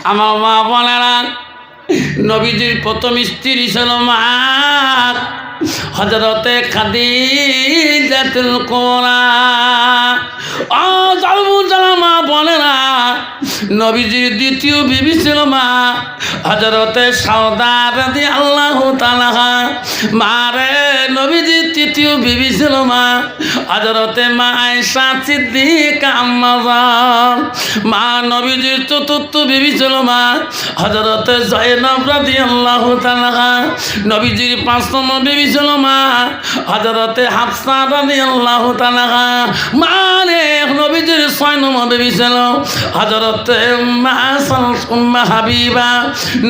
আমার মা বোনেরা, নবীজির প্রথম স্ত্রী ছিল মা হযরতে খাদিজাতুল কুবরা। মা বোনেরা, নবীজির দ্বিতীয় বিবি ছিল মা হযরতে সাউদা রাদিয়াল্লাহু তাআলা। মারে নবীজির তৃতীয় বিবি ছিল মা হযরতে মা আয়েশা সিদ্দিকা আম্মা জান। মা নবীজির চতুর্থ বিবি ছিল মা হযরতে যায়েনব রাদিয়াল্লাহু তাআলা। নবীজির পাঁচতম বিবি ছিল মা হযরতে হাফসা রাদিয়াল্লাহু তাআলা। মানে নবীজির ছয় নম্বর বিবি ছিল হযরতে উম্মা হাবিবা।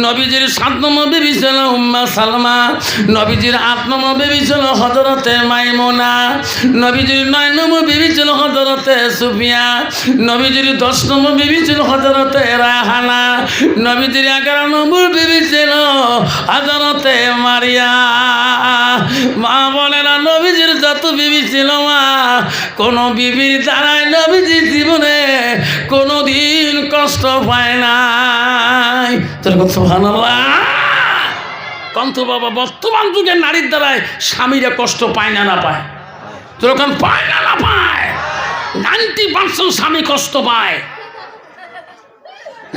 নবীজির সাত নম্বর বিবি ছিল উম্মা সালমা। নবীজির আট নম্বর বিবি ছিল হযরতে মাইমুনা। নবীজির নয় নম্বর বিবি ছিল হযরতে সুফিয়া। নবীজির 10 নম্বর বিবি ছিল হযরতে রায়হানা। নবীজির 11 নম্বর বিবি ছিল হযরতে মারিয়া। মা বোনেরা, নবীজির যত বিবি ছিল মা, কোন বিবির দ্বারাই নবীজির জীবনে কোনদিন কষ্ট পায় নাই। সুবহানাল্লাহ। কন্ত বাবা, বর্তমান যুগের নারীর দ্বারায় স্বামীরা কষ্ট পায় না পায়? তোরকম পায় না পায়? 90% স্বামী কষ্ট পায়।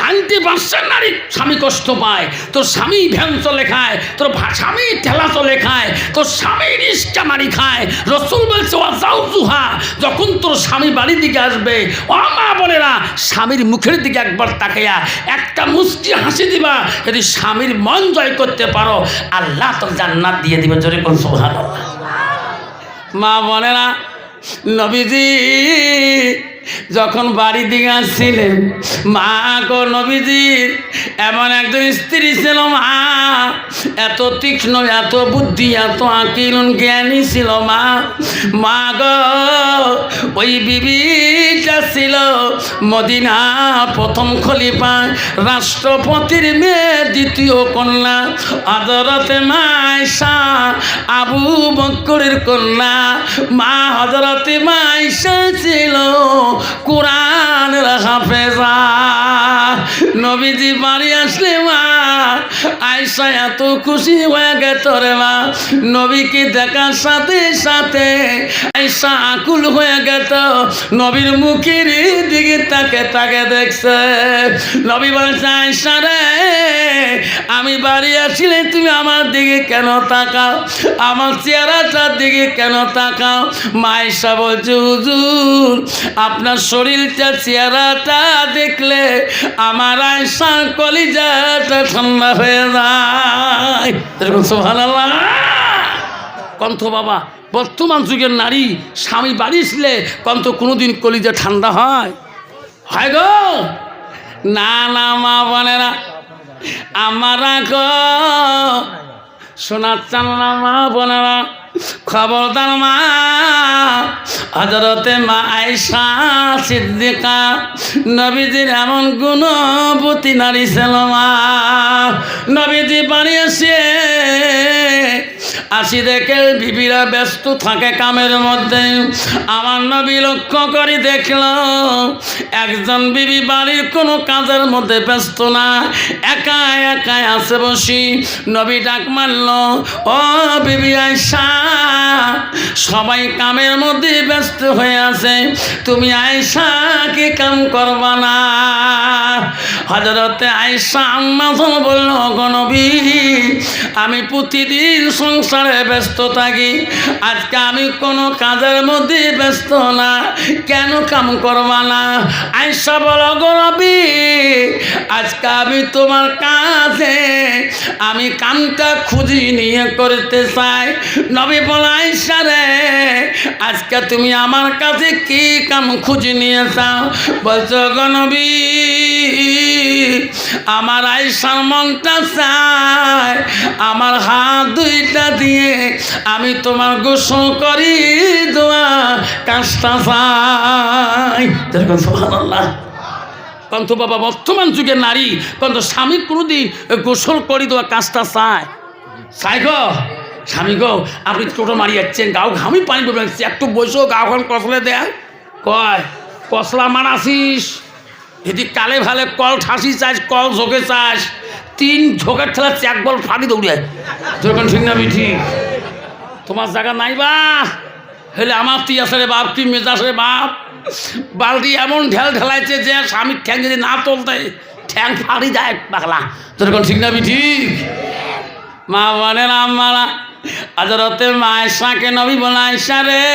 90% নারী স্বামী কষ্ট পায়। তোর স্বামী ভ্যান চলে খায়, তোর স্বামী ঠেলা চলে খায়, তোর স্বামী রিস্কা মারি খায়। রাসূল বলছে ওয়াজাউজুহা, যখন তোর স্বামী বাড়ির দিকে আসবে, ও মা বোনেরা, স্বামীর মুখের দিকে একবার তাকাইয়া একটা মুস্কি হাসি দিবা। যদি স্বামীর মন জয় করতে পারো, আল্লাহ তোর জান্নাত দিয়ে দিবে। জোরে কোন সুবহানাল্লাহ। মা বোনেরা, নবীজি যখন বাড়ির দিকে আসছিলেন, মা গো, নবীজির এমন একজন স্ত্রী ছিল মা, এত তীক্ষ্ণ, এত বুদ্ধি, এত আকিল জ্ঞানী ছিল মা। মা গো, ওই বিবিটা ছিল মদিনা প্রথম খলিফা, রাষ্ট্রপতির মেয়ে, দ্বিতীয় কন্যা হযরতে মা আয়েশা, আবু বকরের কন্যা। মা হযরতে মা আয়েশা ছিল কুরআনের হাফেজা। নবীজি বাড়ি আসলে মা আয়েশা এত খুশি হয়ে গেত রে মা, নবীকে দেখার সাথে সাথে আয়েশা আকুল হয়ে গেত। নবীর মুখের দিকে তাকে তাকে দেখছে। নবী বলছে, আয়েশা রে, আমি বাড়ি আসলে তুমি আমার দিকে কেন তাকাও? আমার চেহারাটার দিকে কেন তাকাও? মা আয়েশা বলছে, হুজুর, আপনার শরীরটা, চেহারাটা দেখলে আমার আয়েশার কলিজাটা ঠান্ডা হয়ে যায়। সুবহানাল্লাহ। কণ্ঠ বাবা, বর্তমান যুগের নারী স্বামী বাড়ি আসলে কণ্ঠ কোনোদিন কলিজা ঠান্ডা হয়? হয় গো? না না মা বোনেরা, আমারা গো শোনাচ্ছেন না মা বোনেরা, খবরদার মা। হযরতে মা আয়েশা সিদ্দিকা নবীজির এমন গুণবতী নারী ছিল মা। নবীজি বাড়ি আসি দেখে বিবিরা ব্যস্ত থাকে কামের মধ্যে। আমার নবী লক্ষ্য করে দেখল একজন বিবি বাড়ির কোনো কাজের মধ্যে ব্যস্ত না, একা একা আছে বসি। নবী ডাক মারল, ও বিবি আয়েশা, সবাই কামের মধ্যে ব্যস্ত হয়ে আছে, তুমি আয়েশাকে কাম করবা না? হযরতে আয়েশা আম্মা বলল, গো নবী, আমি প্রতিদিন সংসারে ব্যস্ত থাকি, আজকে আমি কোনো কাজের মধ্যে ব্যস্ত না, কেন কাম করবা না? আয়েশা বলো, গো নবী, আজকে আমি তোমার কাছে আমি কামটা খুঁজি নিয়ে করতে চাই। নবী বলে, আয়েশা রে, আজকে তুমি আমার কাছে কি কাম খুঁজি নিয়ে চাও? বলছো, গো নবী, আমার আয়েশার মনটা চায় আমার হাত দুইটা দিয়ে আমি তোমার গোসল করি, দোয়া কাজটা চাই। সুবহানাল্লাহ। কন্ত বাবা, বর্তমান যুগের নারী কন্ত স্বামী কোনোদিন গোসল করি দেওয়া কাজটা চায়? চাই গো? স্বামী গো, আপনি টোটো মারি যাচ্ছেন, গাও ঘামি পানি ডুবে, একটু বসো, গাও ঘাম কসলে দেয়, কয় কসলা মারাছিস, যদি কালে ভালে কল ঠাসি চাস, কল ঝোঁকে চাস, 3 ঝোঁকের ঠেলা 1 বল ফাঁকি দৌড়ে যখন ঠিক না ঠিক। তোমার জায়গা নাই বা হলে আমার তুই আছে রে বাপ, তুই মেজাজ রে বাপ। বালতি এমন ঢেল ঢেলাইছে যে স্বামীর ঠ্যাং যদি না তুলতে ঠ্যাং ফাড়ি যায় পাগলা, যখন ঠিক না ঠিক। মা বলেন আমারা হযরতে মায়েশাকে নবী বলে, আয়েশা রে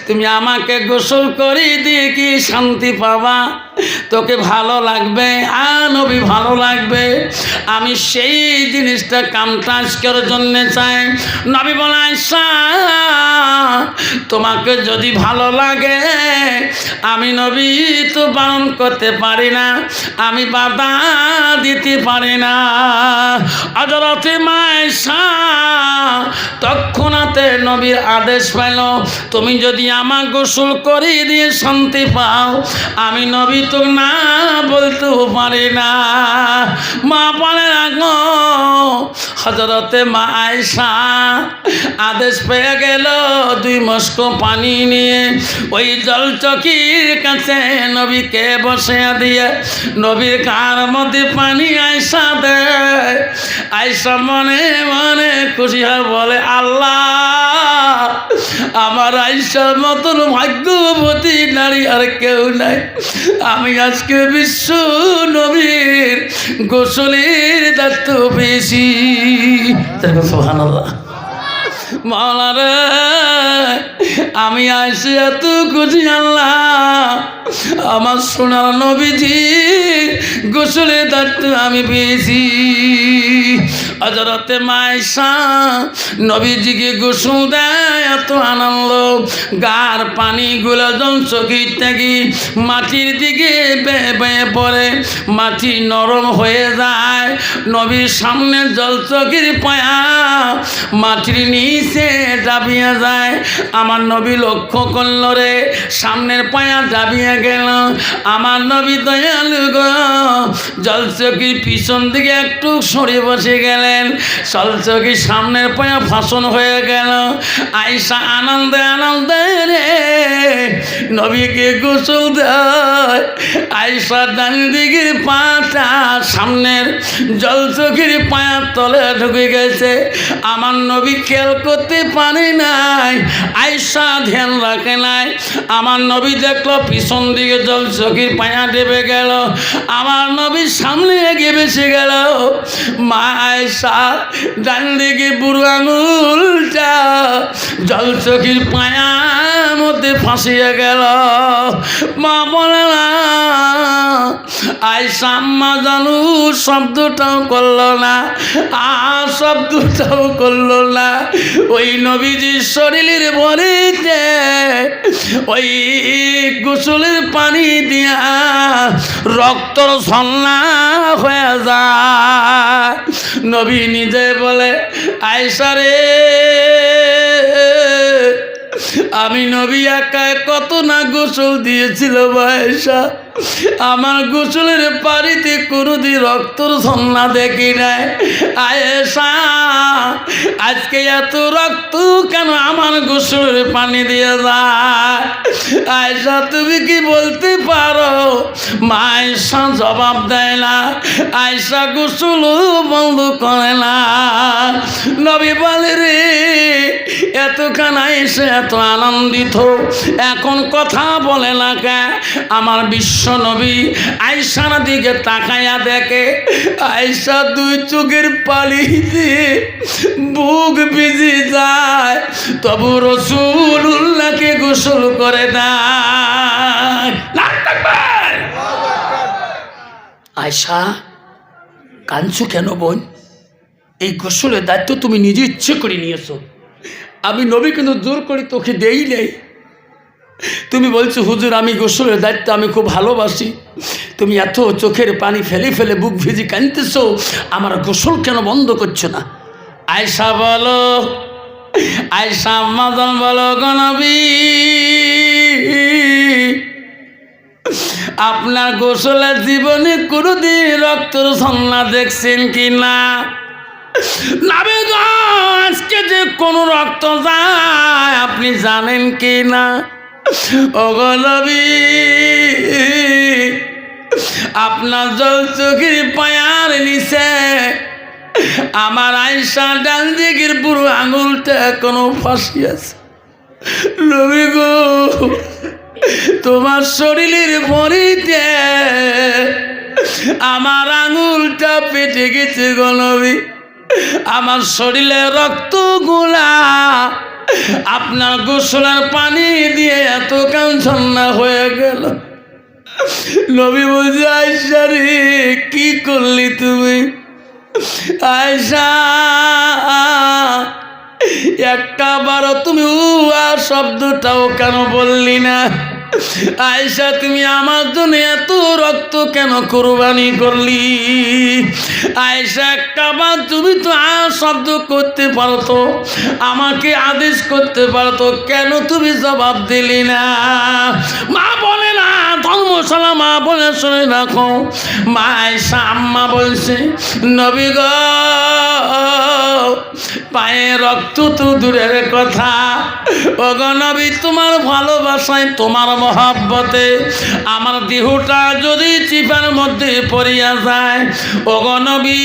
তুমি আমাকে গোসল করি দিয়ে কি শান্তি পাবা, তোকে ভালো লাগবে, নবী ভালো লাগবে। আমি সেই জিনিসটা কামটা আজকের জন্য চাই। নবী বলে, আয়েশা তোমাকে যদি ভালো লাগে আমি নবী তো বারণ করতে পারি না, আমি বাধা দিতে পারি না। হযরতে মায়েশা তৎক্ষণাতে নবীর আদেশ পেল, তুমি যদি আমার গোসল করে দিয়ে শান্তি পাও আমি নবী তো না বলতেও পারি না। মা বলে রাখো হযরতে মা আয়েশা আদেশ পেয়ে গেল 2 মস্ক পানি নিয়ে ওই জলচকির কাছে নবীকে বসে দিয়ে নবীর কার মধ্যে পানি আয়েশা দেয়। আয়েশা মনে মনে খুশি হয়, বলে আল্লাহ আমার আয়েশার মতন ভাগ্যবতী নারী আর কেউ নাই। আমি আজকে বিশ্ব নবীর গোসলের দায়িত্ব পেয়েছি। সুবহানাল্লাহ। মাওলা রে আমি আয়েশা এত খুশি, আল্লাহ আমার সোনার নবীজি গোসলের দায়িত্ব আমি পেয়েছি। হযরতে মায়েশা নবীজিকে গোসল দেয়, এত আনন্দ, গার পানিগুলো জলচকির থেকে মাটির দিকে বেয়ে বেয়ে পড়ে, মাটি নরম হয়ে যায়। নবীর সামনে জলচকির পায়া মাটির নিচে ডাবিয়ে যায়। আমার নবী লক্ষ্য করল রে সামনের পায়া ডাবিয়ে গেল। আমার নবী দয়ালু গো জলচকির পিছন দিকে একটু সরে বসে গেলেন, জলচকির সামনের পায়া ফাঁসন হয়ে গেল। আয়েশা আনন্দে আনন্দে রে নবীকে গোসল দেয়। আয়েশা ডান দিকের পাটা সামনের জলচকির পায়ার তলে ঢুকে গেছে। আমার নবী খেয়াল করতে পারে নাই, আয়েশা ধ্যান রাখে নাই। আমার নবী দেখলো পিছন দিকে জলচকির পায়া ডেবে গেল, আমার নবীর সামনে এগিয়ে বেসে গেল। মা আয়েশা ডান দিকে বুড়ো আঙুলটা জলচকির পায়ার মধ্যে ফাঁসিয়ে গেল। মা বলে না আয়েশা আম্মা জানু শব্দটাও করলো না, শব্দটাও করলো না। ওই নবীজির শরীরের ভরিতে ওই গোসলের পানি দিয়া রক্তর ঝর্ণা হয়ে যায়। নবী নিজে বলে, আয়েশা রে আমি নবী একা কত না গোসল দিয়েছিল আয়েশা, আমার গোসলের পানিতে কোনোদিন রক্তর ঝর্ণা দেখি নাই। আয়েশা আজকে এত রক্ত কেন আমার গোসলের পানি দিয়ে যায়? আয়েশা তুমি কি বলতে পারো? মা আয়েশা জবাব দেয় না, আয়েশা গোসল বন্ধ করে না। নবী বলে রে এতক্ষণ আয়েশা এত আনন্দিত, এখন কথা বলে না কে? আমার বিশ্ব নবী আয়েশার দিকে তাকাইয়া দেখে আয়েশা 2 চোখের পানি দিয়ে বুক ভিজে যায়, তবু রাসূলুল্লাহকে গোসল করে দেয়। আয়েশা কাঁদছো কেন বোন? এই গোসলের দায়িত্ব তুমি নিজে ইচ্ছে করে নিয়েছো, আমি নবী কিন্তু জোর করে তোকে দেই নেই। তুমি বলছো হুজুর আমি গোসলের দায়িত্ব আমি খুব ভালোবাসি, তুমি এত চোখের পানি ফেলে ফেলে বুক ভিজি কাঁদতেছো, আমার গোসল কেন বন্ধ করছো না? আয়েশা বলো, আয়েশা আম্মাজান বলো গো নবী আপনার গোসলের জীবনে কোনোদিন রক্তর ঝর্ণা দেখছেন কি না? নাবে গো আজকে যে কোনো রক্ত যায় আপনি জানেন কি না? ও গো নবী আপনার জল চোখের পায়ার নিচে আমার আয়েশা ডান দিকের পুরো আঙুলটা এখনো ফাঁসি আছে। নবী গো, তোমার শরীরের ভরিতে আমার আঙুলটা পেটে গেছে গো নবী। আমার শরীরে রক্তগুলা আপনার গোসলের পানি দিয়ে এত কাঞ্চনা হয়ে গেল। নবী বলছে, আয়েশা রে, কি করলি তুমি? আয়েশা, একটা বারো তুমি উয়া শব্দটাও কেন বললি না? আয়েশা, তুমি আমার জন্য এত রক্ত কেন কোরবানি করলি? আয়েশা, একটা বার তুমি তো শব্দ করতে পারতো, আমাকে আদেশ করতে পারতো, কেন তুমি জবাব দিলি না? মা বলে না, ধর্মশালা মা বলে শুনে রাখো। মা আয়েশা আম্মা বলছে, নবী গো, পায়ে রক্ত তো দূরের কথা, ওগো নবী, তোমার ভালোবাসায়, তোমার মহব্বতে আমার দেহটা যদি চিপার মধ্যে পড়িয়া যায়, ওগো নবী,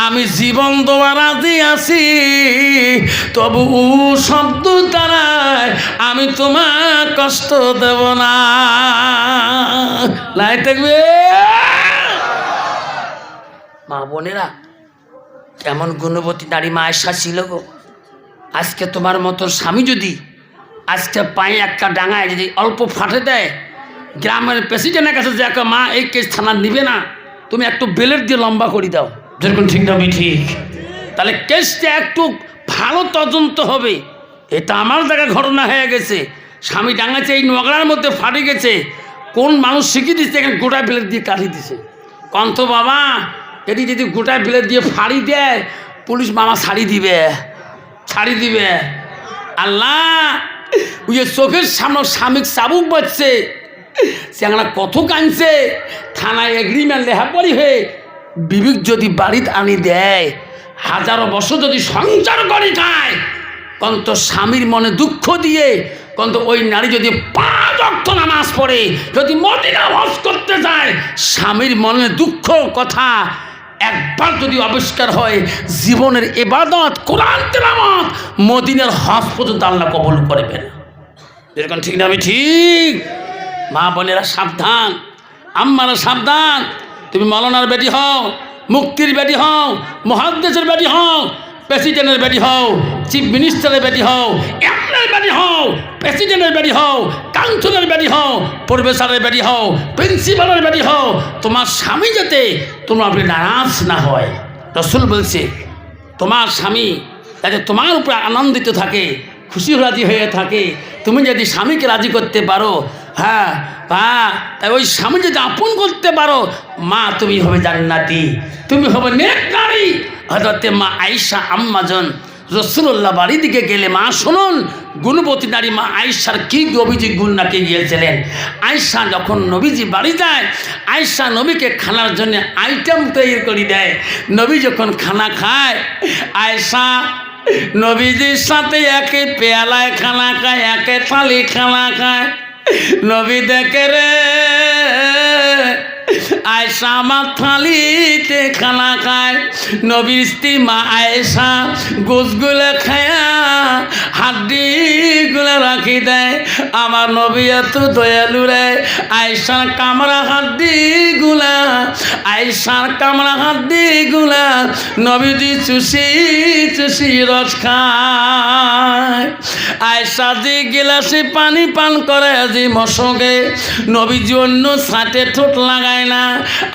আমি জীবন দেওয়া রাজি আছি, তবু শব্দ দ্বারায় আমি তোমার কষ্ট দেব না। লাই থাকবে মা বোনেরা, কেমন গুণবতী নারী মা আয়েশা ছিল গো। আজকে তোমার মতো স্বামী যদি আজকে পায়ে একটা ডাঙায় যদি অল্প ফাটে দেয়, গ্রামের প্রেসিডেন্টের কাছে যে একটা মা এই কেস থানা নিবে না, তুমি একটু বেলেট দিয়ে লম্বা করে দাও, যেরকম ঠিক না ঠিক, তাহলে কেসটা একটু ভালো তদন্ত হবে। এটা আমার জায়গায় ঘটনা হয়ে গেছে, স্বামী ডাঙাচ্ছে, এই নোংরার মধ্যে ফাটে গেছে, কোন মানুষ শিখিয়ে দিচ্ছে, এখানে গোটা বেলেট দিয়ে কাটিয়ে দিছে। কন্ত বাবা, এটি যদি গোটা বেলেট দিয়ে ফাড়ি দেয়, পুলিশ মামা ছাড়ি দিবে। আল্লাহ, ওই যে চোখের সামনে স্বামীর চাবুক বাজছে, সেখানে কত কাঁদছে, থানায় এগ্রিমেন্ট লেখাপড়ি হয়ে বিবেক যদি বাড়িতে আনি দেয়, হাজারো বছর যদি সংসার করে খায়, কন্ত স্বামীর মনে দুঃখ দিয়ে, কন্ত ওই নারী যদি 5 ওয়াক্ত নামাজ পড়ে, যদি মদিনা হজ করতে যায়, স্বামীর মনে দুঃখ কথা একবার যদি আবিষ্কার হয়, জীবনের ইবাদত, কোরআন তেলাওয়াত, মদিনার হজ পর্যন্ত আল্লাহ কবুল করবেন। যেরকম ঠিক না আমি ঠিক? মা বোনেরা সাবধান, আম্মারা সাবধান। তুমি মৌলানার বেটি হও, মুক্তির বেটি হও, মুহাদ্দিসের বেটি হও, প্রেসিডেন্টের বেটি হও, চিফ মিনিস্টারের বেটি হও, এমএলএর বেটি হও, প্রেসিডেন্টের বেটি হও, কাউন্সিলরের বেটি হও, প্রফেসরের বেটি হও, প্রিন্সিপালের বেটি হও, তোমার স্বামী যাতে তোমার আপনি নারাজ না হয়। রাসূল বলছে, তোমার স্বামী যাতে তোমার উপরে আনন্দিত থাকে, খুশি রাজি হয়ে থাকে, তুমি যদি স্বামীকে রাজি করতে পারো, হ্যাঁ তাই ওই স্বামী যদি আপন করতে পারো, মা তুমি হবে জান্নাতি, তুমি হবে নেক নারী। হযরতে মা আয়েশা আম্মাজন রাসূলুল্লাহ বাড়ি দিকে গেলে, মা শুনুন, গুণবতী নারী মা আয়েশার কি নবীজি গুণ নাকি গিয়েছিলেন। আয়েশা যখন নবীজি বাড়ি যায়, আয়েশা নবীকে খানার জন্য আইটেম তৈরি করে দেয়। নবী যখন খানা খায়, আয়েশা নবীজির সাথে একে পেয়ালায় খানা খায়, একে থালি খানা খায়। নবী দেখে রে, আয়েশা আমার থালিতে খানা খায়। নবীর স্ত্রী মা আয়েশা গোশগুলো খায়া হাড্ডিগুলো রাখি দেয়। আমার নবী এত দয়ালু রে, আয়েশার কামড়া হাড্ডিগুলা, আয়েশার কামড়া হাড্ডিগুলা নবীজি চুষি চুষি রস খায়। আয়েশা যে গিলাসে পানি পান করে, যে মশকে, নবীজি অন্য সাথে ঠোঁট লাগায় না,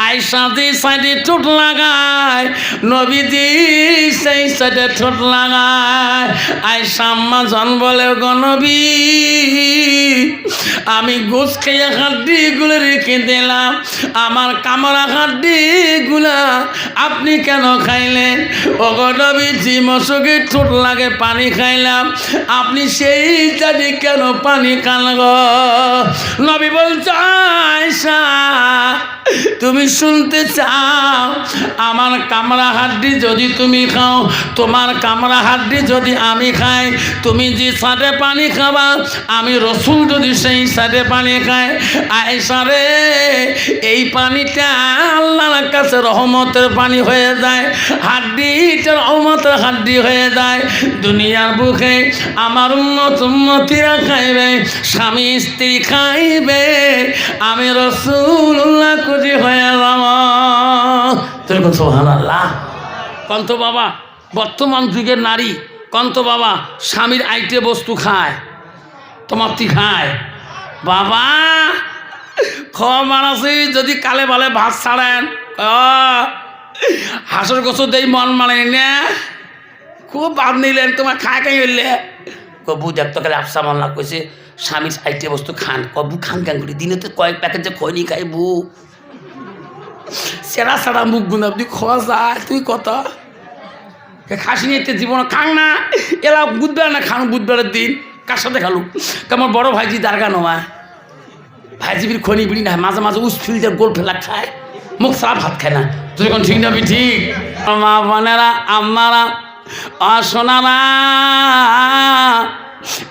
আয়েশা যে সাইডে ঠোঁট লাগায়, নবীজি সেই সাইডে ঠোঁট লাগায়। আয়েশা আম্মা জন বলে, গো নবী, আমি গোস খেয়ে হাড্ডিগুলো রেখে দিলাম, আমার কামড়া হাড্ডিগুলা আপনি কেন খাইলেন? ও গো নবী, যে মশকে ঠোঁট লাগে পানি খাইলাম, আপনি সেই জানি কেন পানি খান গো। নবী বলছে আয়েশা তুমি শুনতে চাও আমার কামড়া হাড্ডি যদি তুমি খাও, তোমার কামড়া হাড্ডি যদি আমি খাই, তুমি যে সাথে পানি খাবা আমি রসুল যদি সেই সাথে পানি খাই, আয়েশা রে এই পানিটা আল্লাহর কাছে রহমতের পানি হয়ে যায়, হাড্ডিটা রহমতের হাড্ডি হয়ে যায়। দুনিয়ার বুকে আমার উম্মতিরা খাইবে, স্বামী স্ত্রী খাইবে, আমি রাসূলুল্লাহ খুশি হয়ে যাব। সুবহানাল্লাহ। কন্ত বাবা বর্তমান যুগের নারী কন্ত বাবা স্বামীর আইটে বস্তু খায়, তোমার তুই খায় বাবা খবর আছে যদি কালে বালে ভাত ছাড়েন হাঁসের গোছ দেই মন মানে না খুব বাদ নিলেন তোমার খায় খাই হইলে কবু দেখতো কালে আফসা মাল্লা কইছে স্বামীর আইটে বস্তু খান, কবু খান খান করি দিনে তো কয়েক প্যাকেট যে খয়নি খাই বু সেরা সারা মুখ গুণ আপনি খাওয়া যায় তুই কত খাসি নিয়ে জীবন খাং না এলা বুধবার না খান বুধবারের দিন কার সাথে খালু আমার বড় ভাইজি দারগা নোয়া ভাইজিবির খনি বিড়ি না মাঝে মাঝে উসফিলদের গোল ফেলা খায়, মুখ সারা ভাত খায় না। তুই এখন ঠিক না ঠিক মা বোনেরা আমারা অশোনারা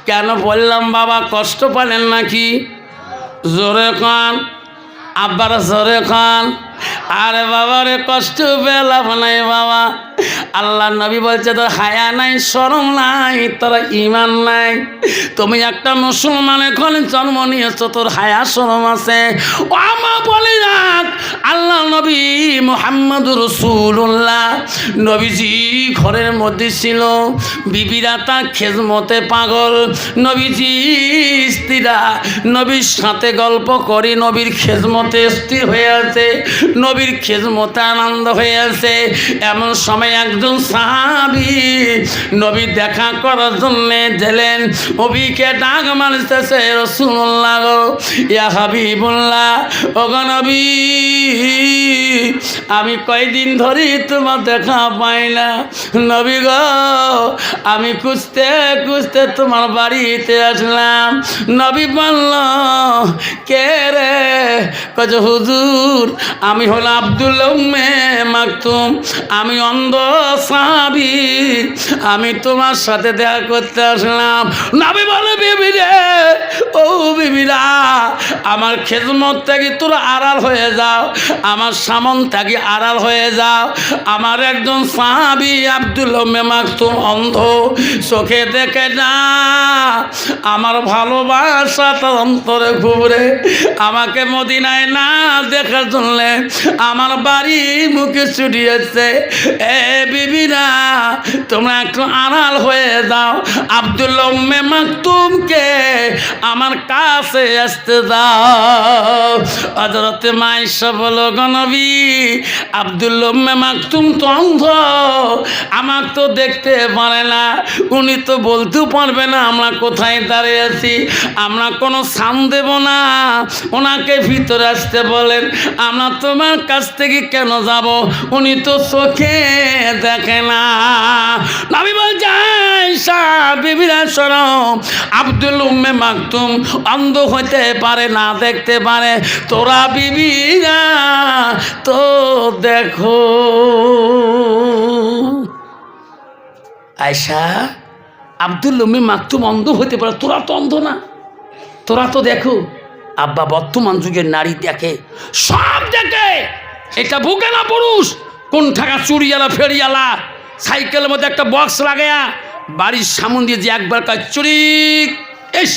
কেন বললাম বাবা কষ্ট পেলেন নাকি? জোরে খান আব্বারা জোরে খান। আরে বাবা রে কষ্ট পেলাম নাই বাবা, আল্লাহ নবী বলছে তোর হায়া নাই শরম নাই তোর ইমান নাই, তুমি একটা মুসলমানের ঘরে জন্ম নিয়েছো তোর হায়া শরম আছে। ও আমা বলে রাখ আল্লাহ নবী মুহাম্মদুর রাসূলুল্লাহ নবীজি ঘরের মধ্যে ছিল, বিবিরা তার খেজমতে পাগল, নবীজি স্ত্রীরা নবীর সাথে গল্প করে নবীর খেজমতে স্থির হয়ে আছে, নবীর খেজমতে আনন্দ হয়ে আছে। এমন সময় একজন সাহাবী নবী দেখা করার জন্য গেলেন, নবীকে ডাক মারতেছে রাসূলুল্লাহ গো ইয়া হাবিবুল্লাহ ও গো নবী আমি কয়দিন ধরে তোমার দেখা পাই না, নবী গো আমি খুঁজতে খুঁজতে তোমার বাড়িতে আসলাম। নবী বলল কে রে? কজ হুজুর আমি হলো আব্দুল্লাহ উম্মে মাকতুম, আমি অন্ধ সাহাবী, আমি তোমার সাথে দেখা করতে আসলাম। নবী বলে বিবি রে ও বিবিরা আমার খেজমত থেকে তোরা আড়াল হয়ে যাও, আমার সামন থেকে আড়াল হয়ে যাও, আমার একজন সাহাবী আব্দুল্লাহ উম্মে মাকতুম অন্ধ, চোখে দেখে না, আমার ভালোবাসা তার অন্তরে ঘুরে, আমাকে মদিনায় না দেখার জন্য আমার বাড়ি মুখে ছুটিয়েছে। এ বিবিরা তোমরা একটু আড়াল হয়ে যাও, আব্দুল্লাহ উম্মে মাকতুমকে আমার কাছে আসতে দাও। হযরতে মায়েশা বলো গো নবী আব্দুল্লাহ উম্মে মাকতুম তো অন্ধ, আমার তো দেখতে পারে না, উনি তো বলতেও পারবে না আমরা কোথায় দাঁড়িয়ে আছি, আমরা কোনো সান দেব না, ওনাকে ভিতরে আসতে বলেন, আমরা তোমার কাছ থেকে কেন যাব, উনি তো চোখে দেখে না। নবী বলছে আয়েশা বিবিরা শোনো আব্দুল্লাহ উম্মে মাকতুম অন্ধ হতে পারে না দেখতে পারে, তোরা বিবিরা তো দেখো। আয়েশা আব্দুল্লাহ উম্মে মাকতুম অন্ধ হতে পারে, তোরা তো অন্ধ না, তোরা তো দেখো। আব্বা বর্তমান যুগের নারী দেখে, সব দেখে, এটা বুকে না পুরুষ কোন ঠাকা চুরিয়ালা ফেরিয়ালা সাইকেলের মধ্যে একটা বক্স লাগায়া বাড়ির সামন দিয়ে যে একবার কাজ চুরি, এস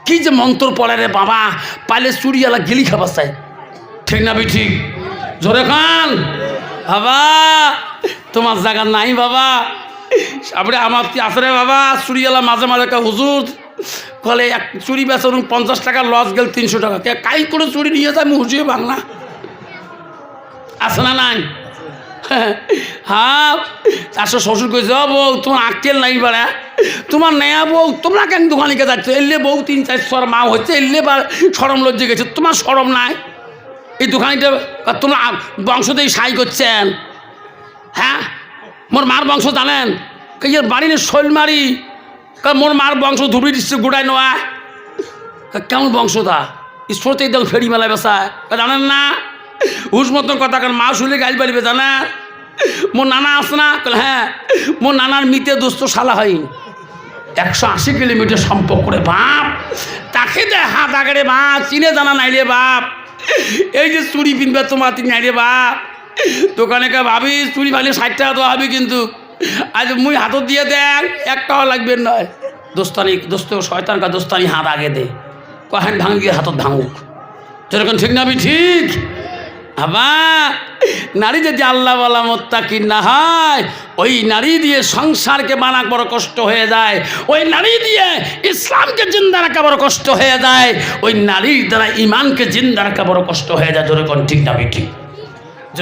কি যে মন্ত্র পড়ে রে বাবা, পাইলে চুরিয়ালা গেলি খাবার চাই, ঠিক না ঠিক জোরে খান বাবা তোমার জায়গা নাই বাবা, আপনি আমার আসরে বাবা চুরিয়ালা মাঝে মাঝে একটা হুজুর কলে এক চুরি বেচা 50 টাকা লস গেল 300 টাকা, কে কাই করে চুরি নিয়ে যায় আমি হুজিয়ে বাংলা আছে না নাই? হ্যাঁ আসো শ্বশুর কইছে বউ তোমার আক্কেল নাই বাড়া, তোমার নেয়া বউ তোমরা কেন দোকানিকে যাচ্ছ, এলে বউ 3-4 মা হচ্ছে, এলে বা সরম লজ্জে গেছে, তোমার সরম নাই? এই দোকানিটা তোমরা বংশতেই সাই করছেন, হ্যাঁ মোর মার বংশ জানেন, কে বাড়ি শৈলমারি কারণ মোর মার বংশ ধুবড়ি ডিস্ট্রিক্ট গোড়ায় নেওয়া। কেমন বংশটা স্পোর্টে একদম ফেরি মেলায় বেসায় জানেন না হুস মতন কথা, কারণ মা শুনলে গাছ বাড়িবে জানা। মোর নানা আছে না? হ্যাঁ, মোর নানার মিতে দোস্ত শালা হয় 180 কিলোমিটার সম্পর্ক করে বাপ, তাকে দে হাত আগে বাপ, চিনে জানা নাই রে বাপ। এই যে চুড়ি পিনবে তোমার তিনি নাই রে বাপ, দোকানে কে ভাবি চুড়ি ভালি 60 টাকা তো ভাবি, কিন্তু আজ মুই হাতত দিয়ে দেখ 1 টাকা লাগবে নয়। দোস্তানি দোস্ত শয়তান কা দোস্তানি হাত আগে দে, কহেন ভাঙিয়ে হাতত ভাঙুক, যেরকম ঠিক না? আমি ঠিক আবার নারী যদি আল্লাহ ওয়ালা মুত্তাকিন না হয়, ওই নারী দিয়ে সংসারকে মানা বড় কষ্ট হয়ে যায়, ওই নারী দিয়ে ইসলামকে জিন্দা রাখা বড় কষ্ট হয়ে যায়, ওই নারীর দ্বারা ইমানকে জিন্দা রাখা বড় কষ্ট হয়ে যায়। যেরকম ঠিক না? আমি ঠিক